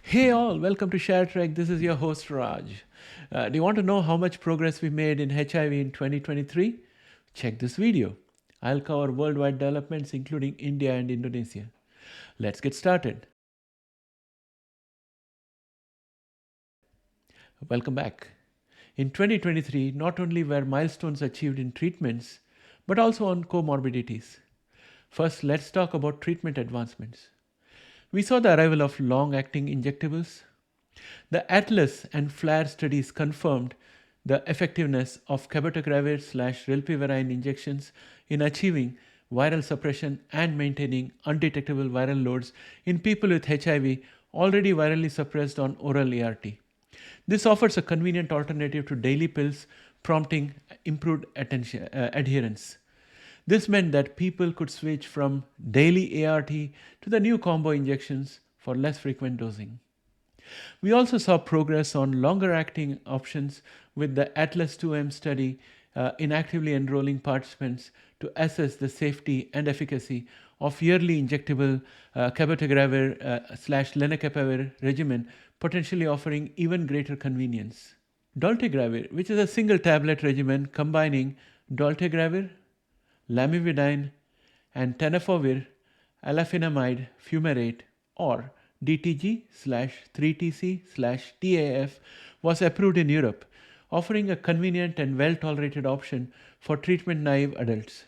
Hey all, welcome to Share Trek. This is your host Raj. Do you want to know how much progress we made in HIV in 2023? Check this video. I'll cover worldwide developments including India and Indonesia. Let's get started. Welcome back. In 2023, not only were milestones achieved in treatments, but also on comorbidities. First, let's talk about treatment advancements. We saw the arrival of long-acting injectables. The ATLAS and FLAIR studies confirmed the effectiveness of cabotegravir/rilpivirine injections in achieving viral suppression and maintaining undetectable viral loads in people with HIV already virally suppressed on oral ART. This offers a convenient alternative to daily pills, prompting improved adherence. This meant that people could switch from daily ART to the new combo injections for less frequent dosing. We also saw progress on longer acting options with the Atlas 2M study in actively enrolling participants to assess the safety and efficacy of yearly injectable cabotegravir/lenacapavir regimen, potentially offering even greater convenience. Dolutegravir, which is a single tablet regimen combining dolutegravir, lamivudine, and tenofovir alafenamide fumarate, or DTG/3TC/TAF, was approved in Europe, offering a convenient and well-tolerated option for treatment-naive adults.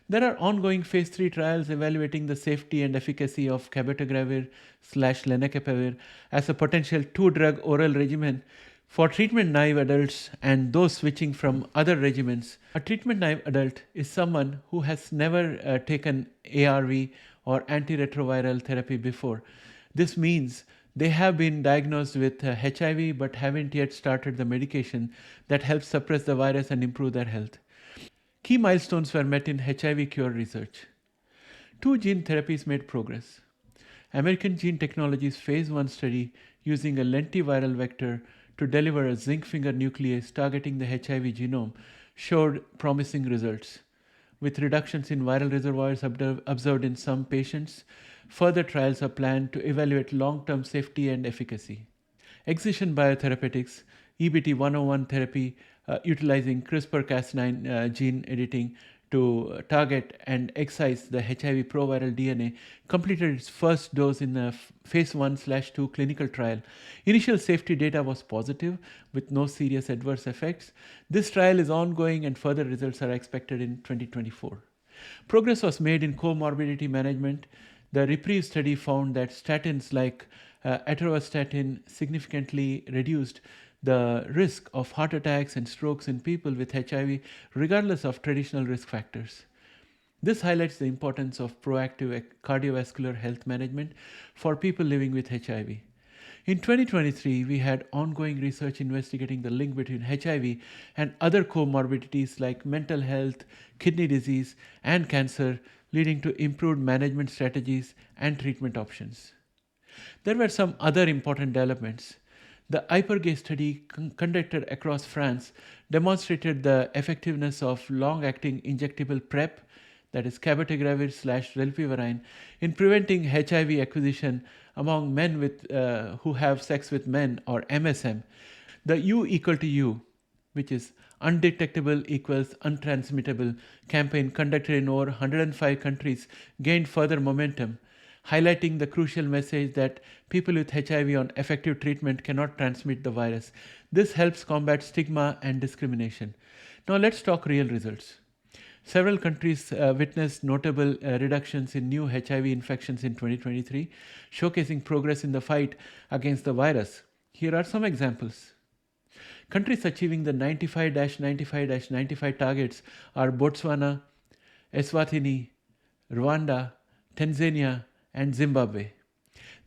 There are ongoing phase 3 trials evaluating the safety and efficacy of cabotegravir/lenacapavir as a potential two-drug oral regimen for treatment-naive adults and those switching from other regimens. A treatment-naive adult is someone who has never taken ARV or antiretroviral therapy before. This means they have been diagnosed with HIV but haven't yet started the medication that helps suppress the virus and improve their health. Key milestones were met in HIV cure research. 2 gene therapies made progress. American Gene Technologies phase 1 study using a lentiviral vector to deliver a zinc finger nuclease targeting the HIV genome showed promising results. With reductions in viral reservoirs observed in some patients, further trials are planned to evaluate long-term safety and efficacy. Excision Biotherapeutics, EBT-101 therapy utilizing CRISPR-Cas9 gene editing to target and excise the HIV proviral DNA, completed its first dose in a phase 1/2 clinical trial. Initial safety data was positive with no serious adverse effects. This trial is ongoing and further results are expected in 2024. Progress was made in comorbidity management. The REPRIEVE study found that statins like atorvastatin significantly reduced the risk of heart attacks and strokes in people with HIV, regardless of traditional risk factors. This highlights the importance of proactive cardiovascular health management for people living with HIV. In 2023, we had ongoing research investigating the link between HIV and other comorbidities like mental health, kidney disease, and cancer, leading to improved management strategies and treatment options. There were some other important developments. The Hypergay study conducted across France demonstrated the effectiveness of long-acting injectable PrEP, that is cabotegravir/rilpivirine, in preventing HIV acquisition among men who have sex with men, or MSM. The U equal to U, which is undetectable equals untransmittable campaign conducted in over 105 countries, gained further momentum, highlighting the crucial message that people with HIV on effective treatment cannot transmit the virus. This helps combat stigma and discrimination. Now let's talk real results. Several countries witnessed notable reductions in new HIV infections in 2023, showcasing progress in the fight against the virus. Here are some examples. Countries achieving the 95-95-95 targets are Botswana, Eswatini, Rwanda, Tanzania, and Zimbabwe.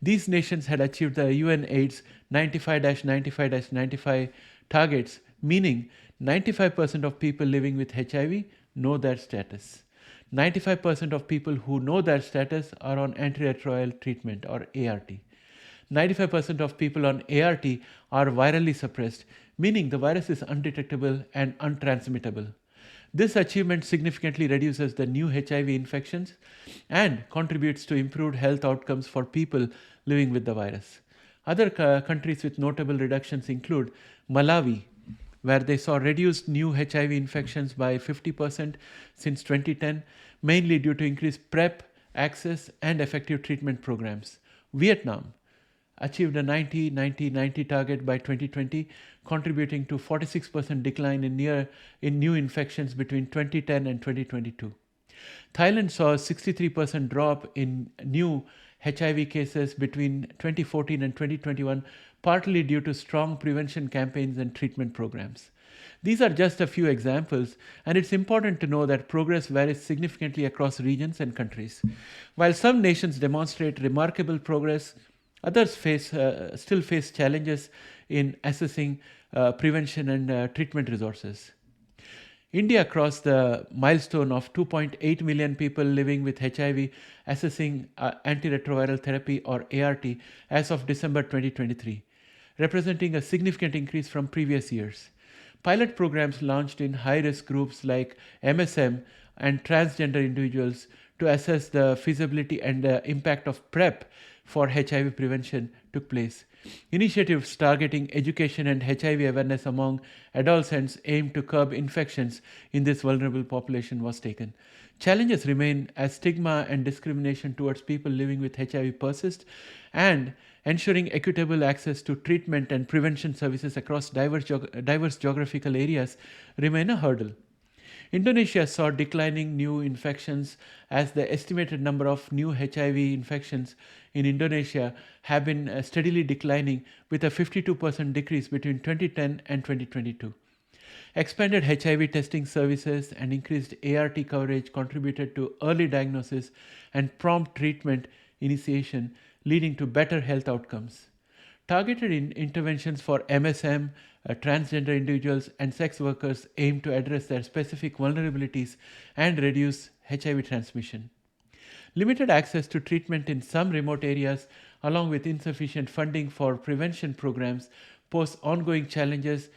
These nations had achieved the UN-AIDS 95-95-95 targets, meaning 95% of people living with HIV know their status. 95% of people who know their status are on antiretroviral treatment, or ART. 95% of people on ART are virally suppressed, meaning the virus is undetectable and untransmittable. This achievement significantly reduces the new HIV infections and contributes to improved health outcomes for people living with the virus. Other countries with notable reductions include Malawi, where they saw reduced new HIV infections by 50% since 2010, mainly due to increased PrEP, access, and effective treatment programs. Vietnam achieved a 90-90-90 target by 2020, contributing to 46% decline in new infections between 2010 and 2022. Thailand saw a 63% drop in new HIV cases between 2014 and 2021, partly due to strong prevention campaigns and treatment programs. These are just a few examples, and it's important to know that progress varies significantly across regions and countries. While some nations demonstrate remarkable progress, others still face challenges in assessing prevention and treatment resources. India crossed the milestone of 2.8 million people living with HIV assessing antiretroviral therapy or ART as of December 2023, representing a significant increase from previous years. Pilot programs launched in high-risk groups like MSM and transgender individuals to assess the feasibility and impact of PrEP for HIV prevention took place. Initiatives targeting education and HIV awareness among adolescents aimed to curb infections in this vulnerable population was taken. Challenges remain as stigma and discrimination towards people living with HIV persist, and ensuring equitable access to treatment and prevention services across diverse geographical areas remain a hurdle. Indonesia saw declining new infections as the estimated number of new HIV infections in Indonesia have been steadily declining, with a 52% decrease between 2010 and 2022. Expanded HIV testing services and increased ART coverage contributed to early diagnosis and prompt treatment initiation, leading to better health outcomes. Targeted interventions for MSM, transgender individuals, and sex workers aim to address their specific vulnerabilities and reduce HIV transmission. Limited access to treatment in some remote areas, along with insufficient funding for prevention programs, pose ongoing challenges.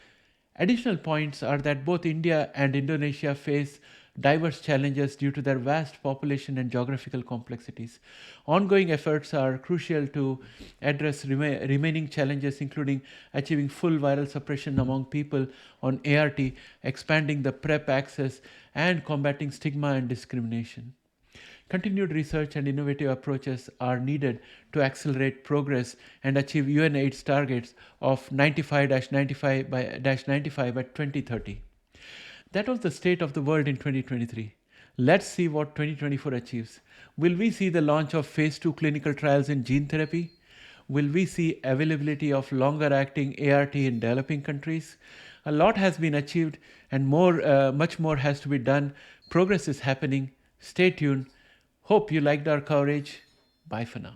Additional points are that both India and Indonesia face diverse challenges due to their vast population and geographical complexities. Ongoing efforts are crucial to address remaining challenges, including achieving full viral suppression among people on ART, expanding the PrEP access, and combating stigma and discrimination. Continued research and innovative approaches are needed to accelerate progress and achieve UNAIDS targets of 95-95 by 2030. That was the state of the world in 2023. Let's see what 2024 achieves. Will we see the launch of phase 2 clinical trials in gene therapy? Will we see availability of longer-acting ART in developing countries? A lot has been achieved, and much more has to be done. Progress is happening. Stay tuned. Hope you liked our coverage. Bye for now.